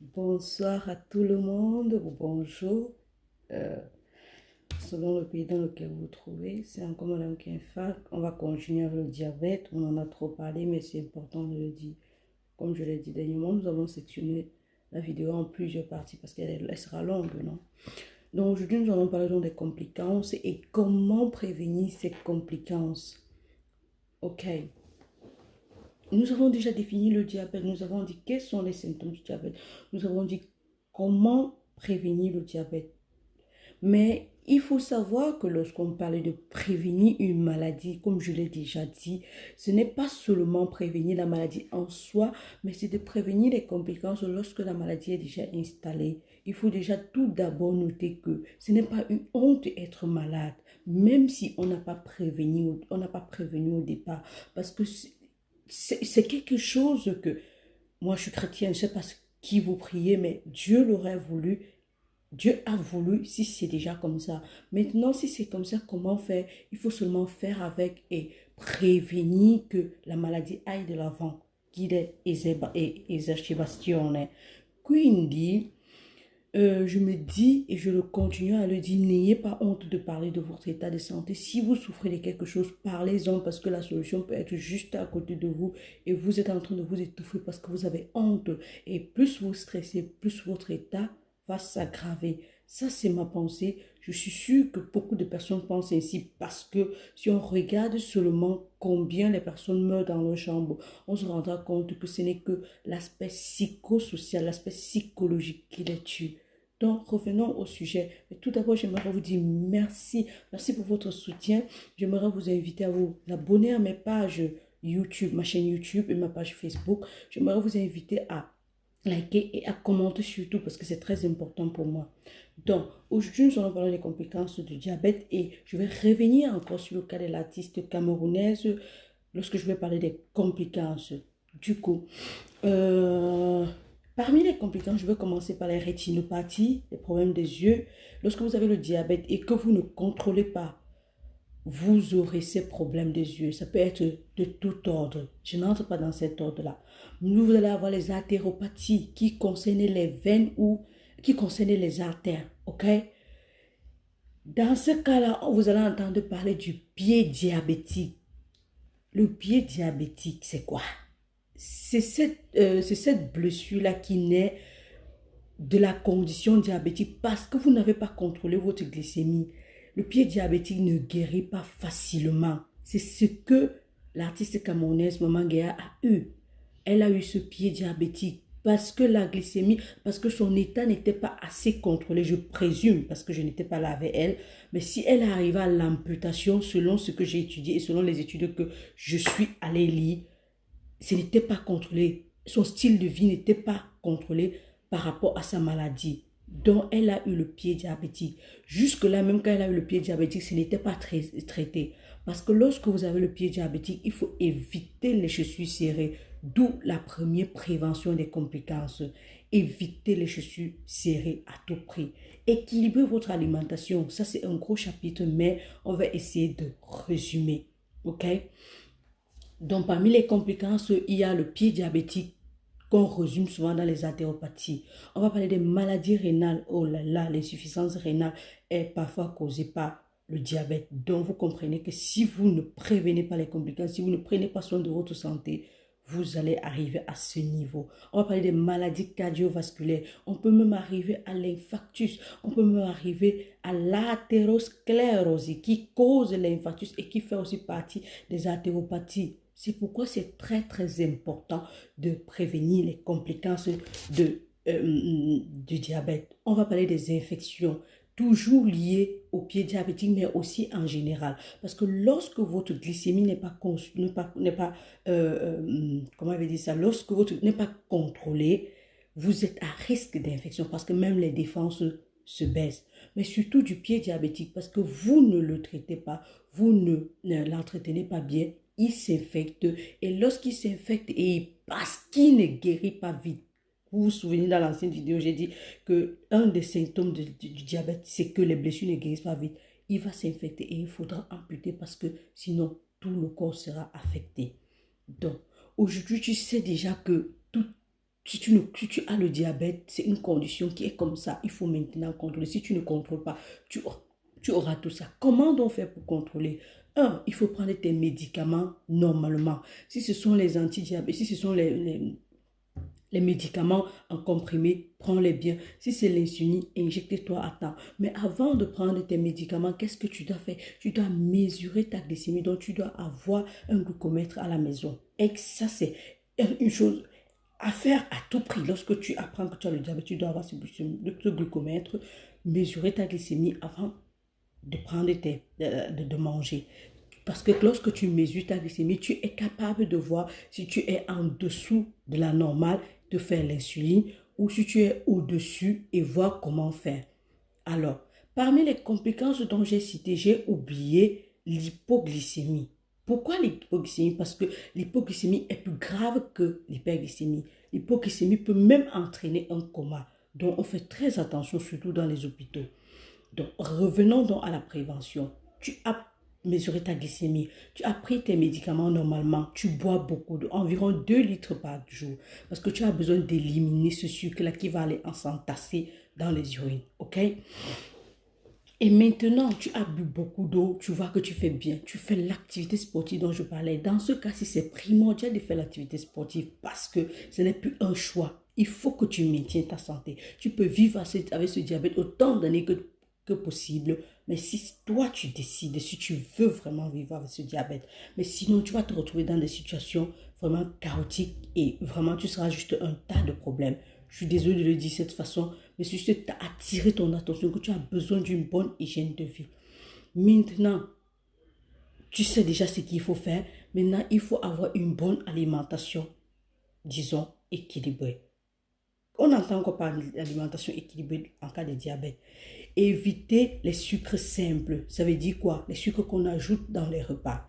Bonsoir à tout le monde, ou bonjour, euh, selon le pays dans lequel vous vous trouvez. C'est encore Madame Kenfa. On va continuer avec le diabète. On en a trop parlé, mais c'est important de le dire. Comme je l'ai dit dernièrement, nous avons sectionné la vidéo en plusieurs parties parce qu'elle sera longue, non? Donc aujourd'hui, nous allons parler donc des complicances et comment prévenir ces complicances. Ok. Nous avons déjà défini le diabète. Nous avons dit quels sont les symptômes du diabète. Nous avons dit comment prévenir le diabète. Mais il faut savoir que lorsqu'on parle de prévenir une maladie, comme je l'ai déjà dit, ce n'est pas seulement prévenir la maladie en soi, mais c'est de prévenir les complications lorsque la maladie est déjà installée. Il faut déjà tout d'abord noter que ce n'est pas une honte d'être malade, même si on n'a pas prévenu au départ, parce que c'est quelque chose que, moi je suis chrétienne, je ne sais pas qui vous priez, mais Dieu l'aurait voulu. Dieu a voulu si c'est déjà comme ça. Maintenant, si c'est comme ça, comment faire? Il faut seulement faire avec et prévenir que la maladie aille de l'avant. Qu'il est esacebazione. Quindi, je me dis et je le continue à le dire, n'ayez pas honte de parler de votre état de santé. Si vous souffrez de quelque chose, parlez-en parce que la solution peut être juste à côté de vous et vous êtes en train de vous étouffer parce que vous avez honte. Et plus vous stressez, plus votre état va s'aggraver. Ça, c'est ma pensée. Je suis sûre que beaucoup de personnes pensent ainsi parce que si on regarde seulement combien les personnes meurent dans leur chambre, on se rendra compte que ce n'est que l'aspect psychosocial, l'aspect psychologique qui les tue. Donc, revenons au sujet. Mais tout d'abord, j'aimerais vous dire merci. Merci pour votre soutien. J'aimerais vous inviter à vous abonner à mes pages YouTube, ma chaîne YouTube et ma page Facebook. J'aimerais vous inviter à liker et à commenter surtout parce que c'est très important pour moi. Donc, aujourd'hui, nous allons parler des complications du diabète et je vais revenir encore sur le cas de l'artiste camerounaise lorsque je vais parler des complications. Du coup, euh, parmi les complications, je vais commencer par les rétinopathies, les problèmes des yeux. Lorsque vous avez le diabète et que vous ne contrôlez pas, vous aurez ces problèmes des yeux. Ça peut être de tout ordre. Je n'entre pas dans cet ordre-là. Vous allez avoir les artéropathies qui concernent les veines ou qui concernent les artères. OK? Dans ce cas-là, vous allez entendre parler du pied diabétique. Le pied diabétique, c'est quoi? C'est cette blessure-là qui naît de la condition diabétique parce que vous n'avez pas contrôlé votre glycémie. Le pied diabétique ne guérit pas facilement. C'est ce que l'artiste camerounaise Maman Guéa a eu. Elle a eu ce pied diabétique parce que la glycémie, parce que son état n'était pas assez contrôlé, je présume, parce que je n'étais pas là avec elle. Mais si elle arrive à l'amputation, selon ce que j'ai étudié et selon les études que je suis allée lire, ce n'était pas contrôlé. Son style de vie n'était pas contrôlé par rapport à sa maladie. Donc, elle a eu le pied diabétique. Jusque-là, même quand elle a eu le pied diabétique, ce n'était pas traité. Parce que lorsque vous avez le pied diabétique, il faut éviter les chaussures serrées. D'où la première prévention des complications. Évitez les chaussures serrées à tout prix. Équilibrez votre alimentation. Ça, c'est un gros chapitre, mais on va essayer de résumer. OK? Donc, parmi les complications, il y a le pied diabétique qu'on résume souvent dans les artéropathies. On va parler des maladies rénales. Oh là là, l'insuffisance rénale est parfois causée par le diabète. Donc, vous comprenez que si vous ne prévenez pas les complications, si vous ne prenez pas soin de votre santé, vous allez arriver à ce niveau. On va parler des maladies cardiovasculaires. On peut même arriver à l'infarctus. On peut même arriver à l'athérosclérose qui cause l'infarctus et qui fait aussi partie des artéropathies. C'est pourquoi c'est très très important de prévenir les complications du diabète. On va parler des infections, toujours liées au pied diabétique, mais aussi en général. Parce que lorsque votre glycémie comment on va dire ça, lorsque votre n'est pas contrôlée, vous êtes à risque d'infection parce que même les défenses se baissent. Mais surtout du pied diabétique parce que vous ne le traitez pas, vous ne l'entretenez pas bien, il s'infecte. Et lorsqu'il s'infecte et parce qu'il ne guérit pas vite, vous vous souvenez dans l'ancienne vidéo, j'ai dit que un des symptômes du diabète, c'est que les blessures ne guérissent pas vite. Il va s'infecter et il faudra amputer parce que sinon tout le corps sera affecté. Donc, aujourd'hui, tu sais déjà que tout Si tu as le diabète, c'est une condition qui est comme ça. Il faut maintenant contrôler. Si tu ne contrôles pas, tu, tu auras tout ça. Comment donc faire pour contrôler? Un, il faut prendre tes médicaments normalement. Si ce sont les antidiabètes, si ce sont les médicaments en comprimé, prends-les bien. Si c'est l'insuline, injecte-toi à temps. Mais avant de prendre tes médicaments, qu'est-ce que tu dois faire? Tu dois mesurer ta glycémie. Donc, tu dois avoir un glucomètre à la maison. Et ça, c'est une chose à faire à tout prix. Lorsque tu apprends que tu as le diabète, tu dois avoir ce glucomètre, mesurer ta glycémie avant de prendre de manger. Parce que lorsque tu mesures ta glycémie, tu es capable de voir si tu es en dessous de la normale, de faire l'insuline, ou si tu es au-dessus et voir comment faire. Alors, parmi les complications dont j'ai cité, j'ai oublié l'hypoglycémie. Pourquoi l'hypoglycémie? Parce que l'hypoglycémie est plus grave que l'hyperglycémie. L'hypoglycémie peut même entraîner un coma. Donc, on fait très attention, surtout dans les hôpitaux. Donc, revenons donc à la prévention. Tu as mesuré ta glycémie, tu as pris tes médicaments normalement, tu bois beaucoup environ 2 litres par jour, parce que tu as besoin d'éliminer ce sucre-là qui va aller s'entasser dans les urines, ok? Et maintenant, tu as bu beaucoup d'eau, tu vois que tu fais bien, tu fais l'activité sportive dont je parlais. Dans ce cas-ci, c'est primordial de faire l'activité sportive parce que ce n'est plus un choix. Il faut que tu maintiennes ta santé. Tu peux vivre avec ce diabète autant d'années que possible. Mais si toi, tu décides, si tu veux vraiment vivre avec ce diabète, mais sinon, tu vas te retrouver dans des situations vraiment chaotiques et vraiment, tu seras juste un tas de problèmes. Je suis désolée de le dire de cette façon, mais c'est juste attirer ton attention que tu as besoin d'une bonne hygiène de vie. Maintenant, tu sais déjà ce qu'il faut faire. Maintenant, il faut avoir une bonne alimentation, disons, équilibrée. On entend quoi par alimentation équilibrée en cas de diabète? Éviter les sucres simples. Ça veut dire quoi? Les sucres qu'on ajoute dans les repas.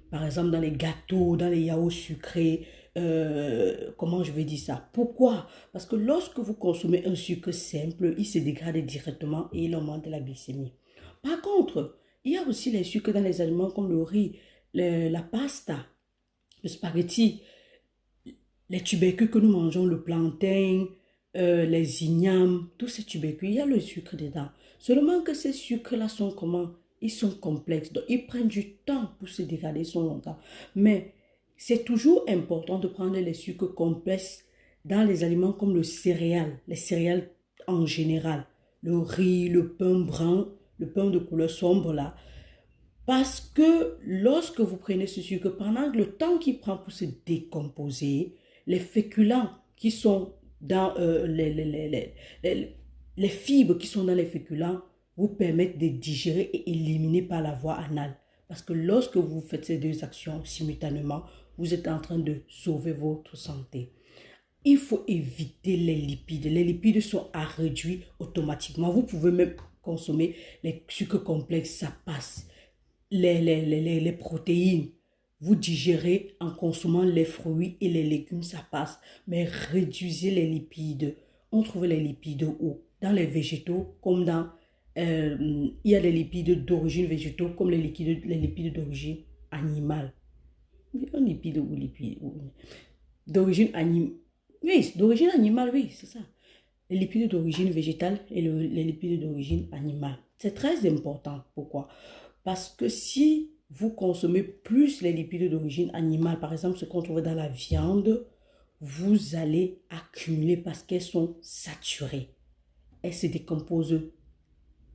Par exemple, dans les gâteaux, dans les yaourts sucrés. Comment je vais dire ça? Pourquoi? Parce que lorsque vous consommez un sucre simple, il se dégrade directement et il augmente la glycémie. Par contre, il y a aussi les sucres dans les aliments comme le riz, la pasta, le spaghetti, les tubercules que nous mangeons, le plantain, les ignames, tous ces tubercules, il y a le sucre dedans. Seulement que ces sucres-là sont comment? Ils sont complexes, donc ils prennent du temps pour se dégrader, ils sont longtemps. Mais c'est toujours important de prendre les sucres complexes dans les aliments comme les céréales en général, le riz, le pain brun, le pain de couleur sombre là. Parce que lorsque vous prenez ce sucre, pendant le temps qu'il prend pour se décomposer, les féculents qui sont dans les fibres qui sont dans les féculents vous permettent de digérer et éliminer par la voie anale. Parce que lorsque vous faites ces deux actions simultanément, vous êtes en train de sauver votre santé. Il faut éviter les lipides. Les lipides sont à réduire automatiquement. Vous pouvez même consommer les sucres complexes, ça passe. Les protéines, vous digérez en consommant les fruits et les légumes, ça passe. Mais réduisez les lipides. On trouve les lipides où? Dans les végétaux, comme dans... il y a les lipides d'origine végétaux, comme les lipides d'origine animale. Un lipide ou lipide d'origine animale. Oui, d'origine animale, oui, c'est ça. Les lipides d'origine végétale et les lipides d'origine animale. C'est très important. Pourquoi? Parce que si vous consommez plus les lipides d'origine animale, par exemple ce qu'on trouve dans la viande, vous allez accumuler parce qu'elles sont saturées. Elles se décomposent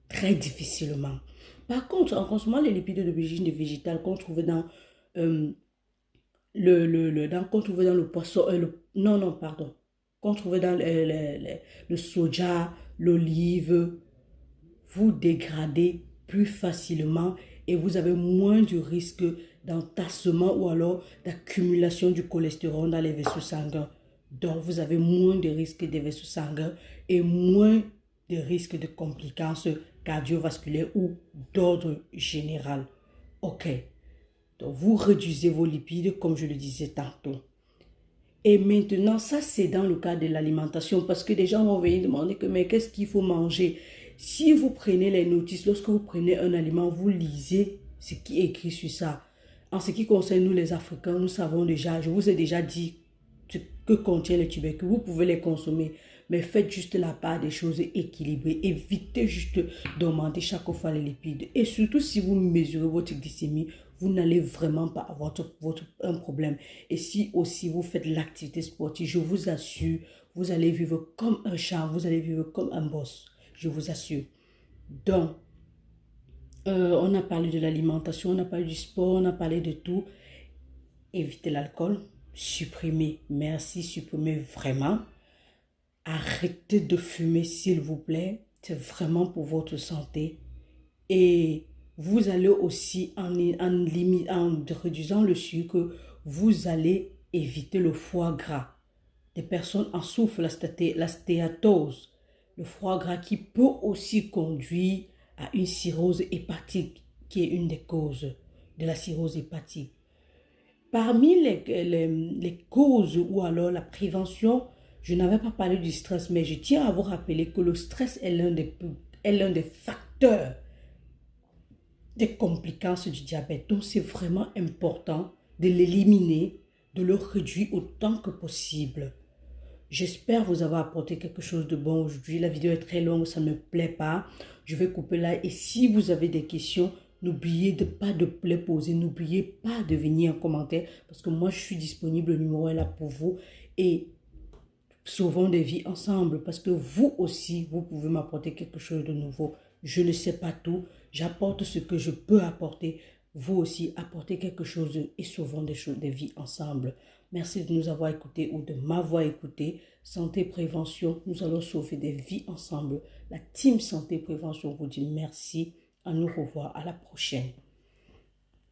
très difficilement. Par contre, en consommant les lipides d'origine végétale qu'on trouve dans qu'on trouvait dans le poisson, non, pardon, qu'on trouvait dans le soja, l'olive, vous dégradez plus facilement et vous avez moins de risque d'entassement ou alors d'accumulation du cholestérol dans les vaisseaux sanguins. Donc, vous avez moins de risques des vaisseaux sanguins et moins de risques de complications cardiovasculaires ou d'ordre général. Ok. Donc, vous réduisez vos lipides, comme je le disais tantôt. Et maintenant, ça, c'est dans le cas de l'alimentation, parce que des gens vont venir demander que, mais qu'est-ce qu'il faut manger? Si vous prenez les notices, lorsque vous prenez un aliment, vous lisez ce qui est écrit sur ça. En ce qui concerne nous, les Africains, nous savons déjà, je vous ai déjà dit que contient les tubercules. Vous pouvez les consommer, mais faites juste la part des choses équilibrées. Évitez juste d'augmenter chaque fois les lipides. Et surtout, si vous mesurez votre glycémie, vous n'allez vraiment pas avoir un problème. Et si aussi vous faites l'activité sportive, je vous assure, vous allez vivre comme un chat, vous allez vivre comme un boss. Je vous assure. Donc, on a parlé de l'alimentation, on a parlé du sport, on a parlé de tout. Évitez l'alcool, supprimez, merci, supprimez vraiment. Arrêtez de fumer s'il vous plaît, c'est vraiment pour votre santé. Et vous allez aussi, en réduisant le sucre, vous allez éviter le foie gras. Des personnes en souffrent, la stéatose, le foie gras qui peut aussi conduire à une cirrhose hépatique, qui est une des causes de la cirrhose hépatique. Parmi les causes ou alors la prévention, je n'avais pas parlé du stress, mais je tiens à vous rappeler que le stress est l'un des facteurs des complications du diabète. Donc, c'est vraiment important de l'éliminer, de le réduire autant que possible. J'espère vous avoir apporté quelque chose de bon aujourd'hui. La vidéo est très longue, ça ne me plaît pas. Je vais couper là. Et si vous avez des questions, n'oubliez pas de les poser. N'oubliez pas de venir en commentaire parce que moi, je suis disponible. Le numéro est là pour vous. Et sauvons des vies ensemble parce que vous aussi, vous pouvez m'apporter quelque chose de nouveau. Je ne sais pas tout. J'apporte ce que je peux apporter. Vous aussi, apportez quelque chose et sauvons des vies ensemble. Merci de nous avoir écoutés ou de m'avoir écouté. Santé Prévention, nous allons sauver des vies ensemble. La team Santé Prévention vous dit merci. À nous revoir à la prochaine.